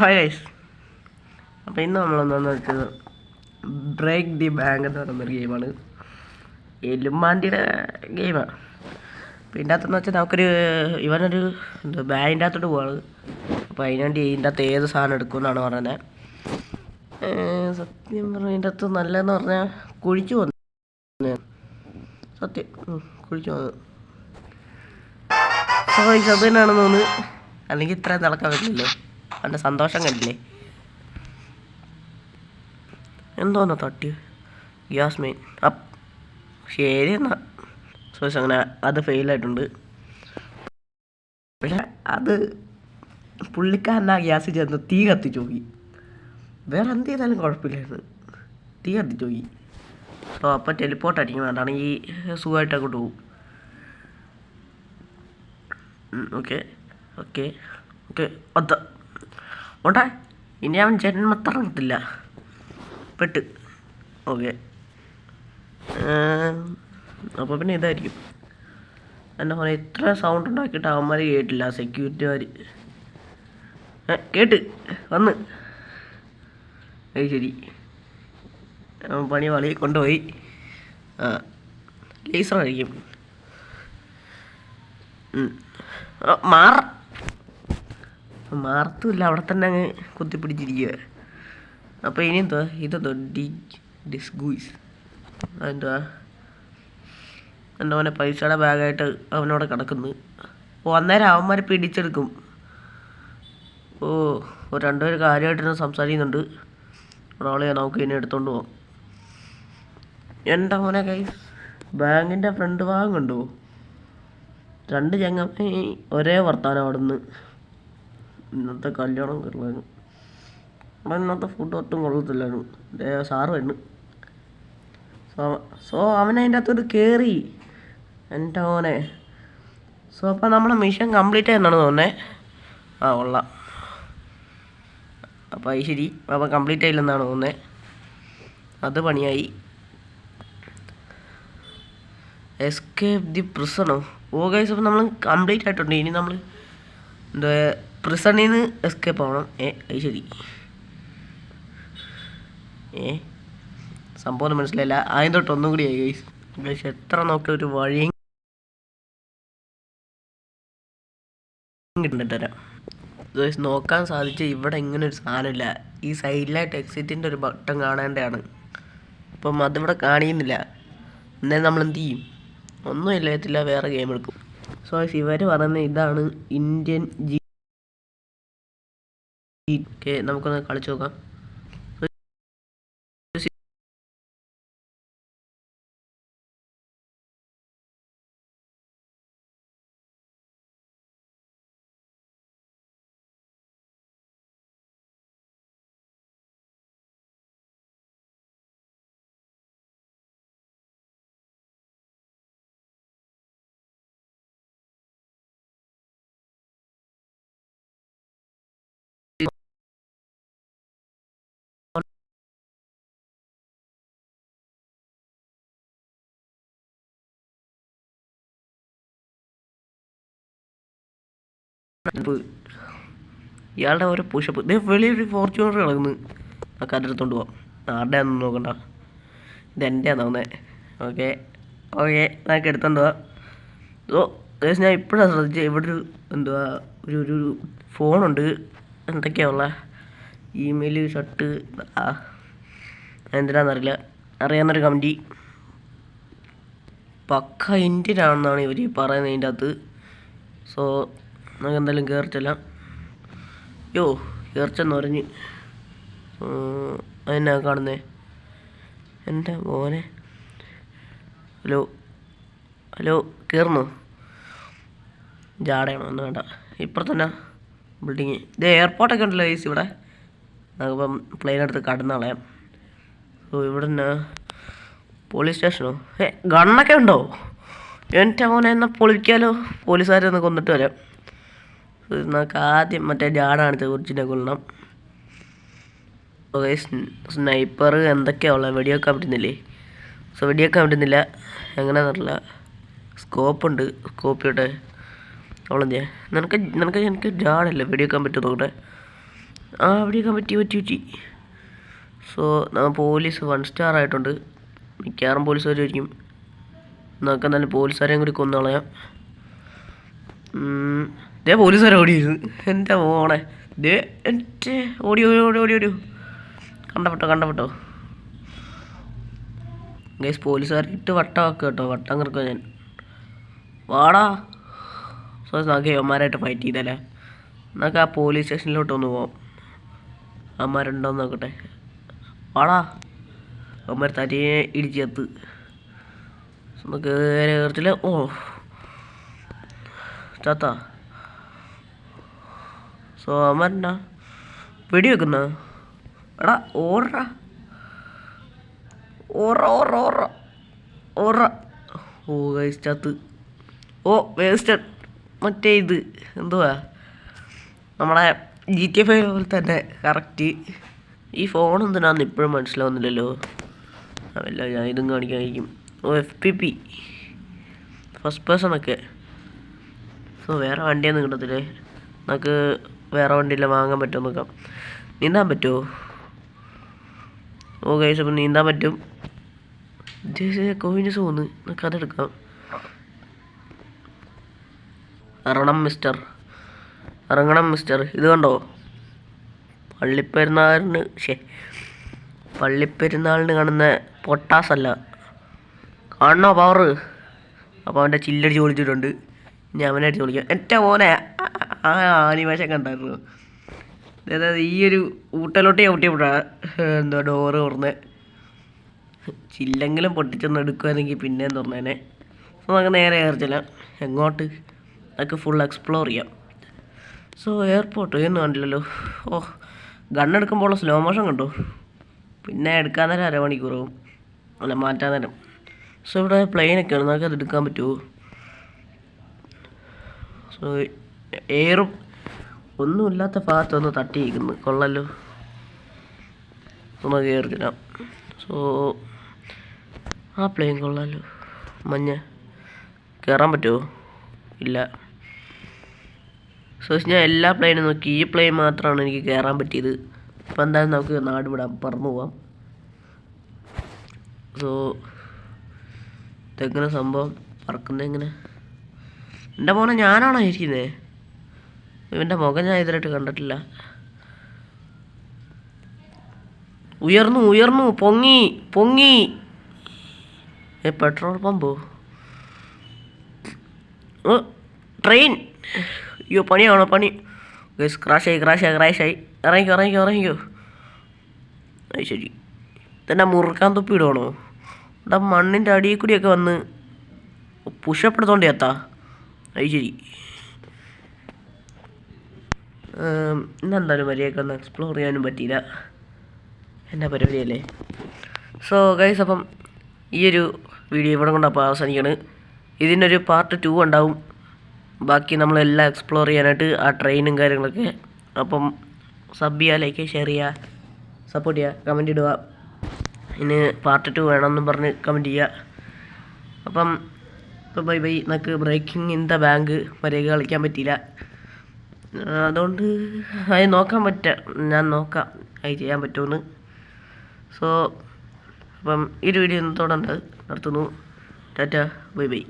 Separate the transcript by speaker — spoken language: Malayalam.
Speaker 1: Hi guys. അപ്പോൾ ഇന്ന് നമ്മളെന്താണെന്ന് വെച്ചത് ബ്രേക്ക് ദി ബാങ്ക് എന്ന് പറയുന്നൊരു ഗെയിമാണ്. എലുമാണ്ടിയുടെ ഗെയിമാണ്. അപ്പോൾ ഇതിൻ്റെ അകത്തെന്ന് വെച്ചാൽ നമുക്കൊരു ഇവനൊരു ബാങ്കിൻ്റെ അകത്തോട്ട് പോവാണ്. അപ്പോൾ അതിനുവേണ്ടി ഇതിൻ്റെ അകത്ത് ഏത് സാധനം എടുക്കുമെന്നാണ് പറയുന്നത്. സത്യം പറഞ്ഞാൽ ഇതിൻ്റെ അകത്ത് നല്ലതെന്ന് പറഞ്ഞാൽ കുഴിച്ചു വന്നു. സത്യം കുഴിച്ചു വന്നു. അത് തന്നെയാണെന്ന് തോന്നുന്നു. അല്ലെങ്കിൽ ഇത്രയും തിളക്കാൻ പറ്റില്ലല്ലോ. അവൻ്റെ സന്തോഷം കണ്ടില്ലേ. എന്തോന്നാ തട്ടി ഗ്യാസ് മെയിൻ അപ്പ്. ശരി എന്നാ സോസ് അങ്ങനെ അത് ഫെയിലായിട്ടുണ്ട്. പക്ഷെ അത് പുള്ളിക്കാരൻ ആ ഗ്യാസ് ചെന്ന് തീ കത്തിച്ചു പോയി. വേറെ എന്ത് ചെയ്താലും കുഴപ്പമില്ലായിരുന്നു, തീ കത്തിച്ചു പോയി. സോ അപ്പം ടെലിപ്പോർട്ട് അടിക്കണം, അതാണെങ്കിൽ സുഖമായിട്ട് അങ്ങോട്ട് പോകും. ഓക്കെ ഓക്കെ ഓക്കെ ഒത്ത ഓട്ടെ. ഇനി അവൻ ജന്മത്തിറങ്ങത്തില്ല. പെട്ട് ഓക്കെ. അപ്പോൾ പിന്നെ ഇതായിരിക്കും എന്താ പറയുക, ഇത്ര സൗണ്ട് ഉണ്ടാക്കിയിട്ട് അവന്മാർ കേട്ടില്ല. സെക്യൂരിറ്റിമാർ കേട്ട് വന്ന് ശരി പണി വളി കൊണ്ടുപോയി. ലേസർ കഴിക്കും. മാറത്തുമില്ല, അവിടെ തന്നെ അങ്ങ് കുത്തിപ്പിടിച്ചിരിക്കുക. അപ്പോൾ ഇനി എന്തുവാ ഇതെന്തോ ഡിസ്ഗൂയിസ് അതെന്തുവാ എന്താ പറയുക, പൈസയുടെ ബാഗായിട്ട് അവനവിടെ കിടക്കുന്നു. അന്നേരം അവന്മാരെ പിടിച്ചെടുക്കും. രണ്ടുപേർ കാര്യമായിട്ടിരുന്ന് സംസാരിക്കുന്നുണ്ട്. ഒരാളെ നമുക്ക് ഇനി എടുത്തോണ്ട് പോകാം. എൻ്റെ മോനെ കൈ ബാങ്കിൻ്റെ ഫ്രണ്ട് ഭാഗം കണ്ടു. രണ്ട് ചങ്ങ ഒരേ വർത്താനം അവിടെ നിന്ന്. ഇന്നത്തെ കല്യാണം കയറുന്നു. ഇന്നത്തെ ഫുഡ് ഒട്ടും കൊള്ളത്തില്ലായിരുന്നു. സാറ് വരുന്നു. സോ അവനതിൻ്റെ അകത്തോട്ട് കയറി. എൻ്റെ മോനെ. സോ അപ്പം നമ്മളെ മിഷൻ കംപ്ലീറ്റ് ആയെന്നാണ് തോന്നുന്നത്. കൊള്ളാം. അപ്പോൾ അത് ശരി. അപ്പം കംപ്ലീറ്റ് ആയില്ലെന്നാണ് തോന്നുന്നത്. അത് പണിയായി. Escape the പ്രിസണോ. ഗൈസ്, അപ്പം നമ്മൾ കംപ്ലീറ്റ് ആയിട്ടുണ്ട്. ഇനി നമ്മൾ എന്താ പ്രിസണിൽ നിന്ന് എസ്കേപ്പ് ആവണം. അത് ശരി. സംഭവം മനസ്സിലായില്ല. ആദ്യം തൊട്ട് ഒന്നും കൂടി ആയി ഗൈസ്. ഗൈസ് എത്ര നോക്കി ഒരു വഴിയും കിട്ടുന്നിട്ടരാം. ഗൈസ് നോക്കാൻ സാധിച്ച ഇവിടെ ഇങ്ങനെ ഒരു സാധനമില്ല. ഈ സൈഡിലായിട്ട് എക്സിറ്റിൻ്റെ ഒരു ബട്ടൺ കാണേണ്ടതാണ്. അപ്പം അതിവിടെ കാണിക്കുന്നില്ല. എന്നാലും നമ്മൾ എന്ത് ചെയ്യും? ഒന്നും ഇല്ലത്തില്ല, വേറെ ഗെയിം എടുക്കും. സോ ഗൈസ് ഇവർ പറയുന്നത് ഇതാണ് ഇന്ത്യൻ ഓക്കെ, നമുക്കൊന്ന് കളിച്ചു നോക്കാം. ഇയാളുടെ ഓരോ പുഷപ്പ്. വെളിയൊരു ഫോർച്യൂണർ കിടക്കുന്നു. ആ കല്ലെടുത്തോണ്ട് പോവാം. ആരുടെ ആണെന്ന് നോക്കണ്ട, ഇതെൻ്റെ ആണെന്നാവുന്നത്. ഓക്കെ ഓക്കെ, നമുക്ക് എടുത്തോണ്ട് പോവാം. ഞാൻ ഇപ്പോഴാണ് ശ്രദ്ധിച്ചത് ഇവിടെ ഒരു എന്തുവാ ഒരു ഫോണുണ്ട്. എന്തൊക്കെയാണുള്ള ഇമെയിൽ ഷർട്ട് എന്തിനാണെന്നറിയില്ല. അറിയാവുന്നൊരു കമൻറ്റി പക്ക ഇന്ത്യൻ ആണെന്നാണ് ഇവർ പറയുന്നത് ഇതിൻ്റെ അകത്ത്. സോ നമുക്ക് എന്തായാലും കയറിച്ചെല്ലാം. കയറിച്ചെന്ന് പറഞ്ഞ് അതെന്നാ കാണുന്നേ എൻ്റെ മോനെ. ഹലോ ഹലോ, കയറുന്നു. ജാടയാണോ? ഒന്നും വേണ്ട. ഇപ്പുറത്തന്നെ ബിൽഡിങ്. ഇത് എയർപോർട്ടൊക്കെ ഉണ്ടല്ലോ ഗൈസ് ഇവിടെ. നമുക്കിപ്പം പ്ലെയിൻ എടുത്ത് കടന്നു കളയാം. ഇവിടെ തന്നെ പോലീസ് സ്റ്റേഷനോ? ഗണ്ണൊക്കെ ഉണ്ടോ? എൻ്റെ മോനെ എന്നാൽ പൊളിക്കാലോ. പോലീസുകാരെ ഒന്ന് കൊന്നിട്ട് വരാം. നമുക്ക് ആദ്യം മറ്റേ ജാടാണ് കുറിച്ചിനെ കൊല്ലണം. സ്നൈപ്പർ എന്തൊക്കെയാ ഉള്ളത്? വെടിവെക്കാൻ പറ്റുന്നില്ലേ? സോ വെടിവെക്കാൻ പറ്റുന്നില്ല. എങ്ങനെയാണെന്നറിയില്ല. സ്കോപ്പുണ്ട്, സ്കോപ്പിയോട്ടെ അവളെന്താ. എനിക്ക് ജാടല്ലേ വെടിവെക്കാൻ പറ്റും നോക്കട്ടെ. ആ അവിടെയൊക്കെ പറ്റി. സോ പോലീസ് 1 സ്റ്റാർ ആയിട്ടുണ്ട്. മിക്കവാറും പോലീസ് വരുമായിരിക്കും. നമുക്ക് എന്നാലും പോലീസുകാരെയും കൂടി കൊന്നു കളയാം. ദേ പോലീസുകാരെ ഓടിയിരുന്നു. എൻ്റെ മോളെ ദേ എൻ്റെ ഓടി. കണ്ടപ്പെട്ടോ ഗൈസ് പോലീസുകാർ ഇട്ട് വട്ടമാക്കുക കേട്ടോ. വട്ടം കിടക്കുക ഞാൻ. വാടാ. സോ നമുക്ക് അവന്മാരായിട്ട് ഫൈറ്റ് ചെയ്തല്ലേ. നമുക്ക് ആ പോലീസ് സ്റ്റേഷനിലോട്ടൊന്ന് പോവാം. അവന്മാരുണ്ടോയെന്ന് നോക്കട്ടെ. വാടാ. അവന്മാർ തനിയെ ഇടിച്ചെത്ത്. നമുക്ക് കയറില്ല. ഓ ചാത്ത. സോ അവന്മാരെന്നാ വെടി വെക്കുന്ന. എടാ ഓട. ഓ ഗൈസ് ചത്ത്. ഓ വേസ്റ്റ്. മറ്റേ ഇത് എന്തുവാ നമ്മളെ GTA 5 പോലെ തന്നെ കറക്റ്റ്. ഈ ഫോൺ എന്തിനാന്ന് ഇപ്പോഴും മനസ്സിലാവുന്നില്ലല്ലോ. അതല്ല ഞാൻ ഇതും കാണിക്കാതിരിക്കും. ഓ FPP ഫസ്റ്റ് പേഴ്സണൊക്കെ. സോ വേറെ വണ്ടിയൊന്നും കിട്ടത്തില്ലേ. നമുക്ക് വേറെ വണ്ടിയില്ല വാങ്ങാൻ പറ്റുമോ നോക്കാം. നീന്താൻ പറ്റുമോ? ഓ ഗൈസ് അപ്പം നീന്താൻ പറ്റും. കോയിൻസ് പോന്ന്. നമുക്ക് അതെടുക്കാം. ഇറങ്ങണം മിസ്റ്റർ. ഇത് കണ്ടോ പള്ളിപ്പെരുന്നാളിന് കാണുന്ന പൊട്ടാസല്ല. കാണണോ പവർ? അപ്പോൾ അവൻ്റെ ചില്ലടിച്ച് പൊളിച്ചിട്ടുണ്ട്. ഇനി അവനെ അടിച്ച് പൊളിക്കാം. എൻ്റെ മോനെ ആ ആനിമേഷൻ കണ്ടായിരുന്നു. അതായത് ഈ ഒരു ഊട്ടലോട്ട് ചവിട്ടിയപ്പോഴാ എന്തോ ഡോറ് തുറന്ന്. ചില്ലെങ്കിലും പൊട്ടിച്ചൊന്ന് എടുക്കുവാണെങ്കിൽ പിന്നെയും തുറന്നേനെ. അപ്പോൾ നമുക്ക് നേരെ കയറിച്ചില്ല. എങ്ങോട്ട്? നമുക്ക് ഫുൾ എക്സ്പ്ലോർ ചെയ്യാം. സോ എയർപോർട്ട് ഒന്നും കണ്ടില്ലല്ലോ. ഓ ഗണ്ണെടുക്കുമ്പോൾ സ്ലോ മോഷൻ കണ്ടോ? പിന്നെ എടുക്കാൻ നേരം അരമണിക്കൂറാവും. അല്ല മാറ്റാൻ നേരം. സോ ഇവിടെ പ്ലെയിനൊക്കെയാണ്. നമുക്ക് അത് എടുക്കാൻ പറ്റുമോ? സോ എയറും ഒന്നുമില്ലാത്ത ഭാഗത്തൊന്ന് തട്ടിയിരിക്കുന്നു. കൊള്ളല്ലോ. ഒന്ന് കയറിച്ചിടാം. സോ ആ പ്ലെയിൻ കൊള്ളാമല്ലോ. മഞ്ഞ കയറാൻ പറ്റുമോ? ഇല്ല. സോ ഞാൻ എല്ലാ പ്ലെയിനും നോക്കി. ഈ പ്ലെയിൻ മാത്രമാണ് എനിക്ക് കയറാൻ പറ്റിയത്. അപ്പോൾ എന്തായാലും നമുക്ക് നാട് വിടാം. പറന്നു പോവാം. സോ ഇതെങ്ങനെ സംഭവം? പറക്കുന്നത് എങ്ങനെ? എൻ്റെ മോനെ ഞാനാണോ ഇരിക്കുന്നത്? ഇവൻ്റെ മുഖം ഞാൻ ഇതുവരായിട്ട് കണ്ടിട്ടില്ല. ഉയർന്നു പൊങ്ങി. പെട്രോൾ പമ്പോ? ട്രെയിൻ. അയ്യോ പണി. ഗൈസ് ക്രാഷായി. ഇറങ്ങിക്കോ. അത് ശരി. ഇതെന്നാ മുറുക്കാൻ തൊപ്പി ഇടുവാണോ? ഇവിടെ മണ്ണിൻ്റെ അടിയിൽ കൂടിയൊക്കെ വന്ന് പുഷപ്പെടുത്തോണ്ട് എത്താ. അത് ശരി. ഇന്നെന്തായാലും മര്യാദയ്ക്ക് ഒന്ന് എക്സ്പ്ലോർ ചെയ്യാനും പറ്റിയില്ല. എൻ്റെ പരിപാടിയല്ലേ. സോ ഗൈസ് അപ്പം ഈ ഒരു വീഡിയോ ഇവിടെ കൊണ്ടപ്പോൾ അവസാനിക്കുകയാണ്. ഇതിനൊരു പാർട്ട് 2 ഉണ്ടാവും. ബാക്കി നമ്മളെല്ലാം എക്സ്പ്ലോർ ചെയ്യാനായിട്ട് ആ ട്രെയിനും കാര്യങ്ങളൊക്കെ. അപ്പം സബ് ചെയ്യുക, ലൈക്ക് ചെയ്യുക, ഷെയർ ചെയ്യുക, സപ്പോർട്ട് ചെയ്യുക, കമൻറ്റ് ഇടുക. ഇനി പാർട്ട് 2 വേണമെന്നും പറഞ്ഞ് കമൻറ്റ് ചെയ്യുക. അപ്പം ബൈ. നമുക്ക് ബ്രേക്കിംഗ് ഇൻ ദ ബാങ്ക് മര്യാദ കളിക്കാൻ പറ്റിയില്ല. അതുകൊണ്ട് അത് ഞാൻ നോക്കാം അത് ചെയ്യാൻ പറ്റുമെന്ന്. സോ അപ്പം ഈ ഒരു വീഡിയോ ഇന്നത്തോടെ നിർത്തുന്നു. ടാറ്റ ബൈ.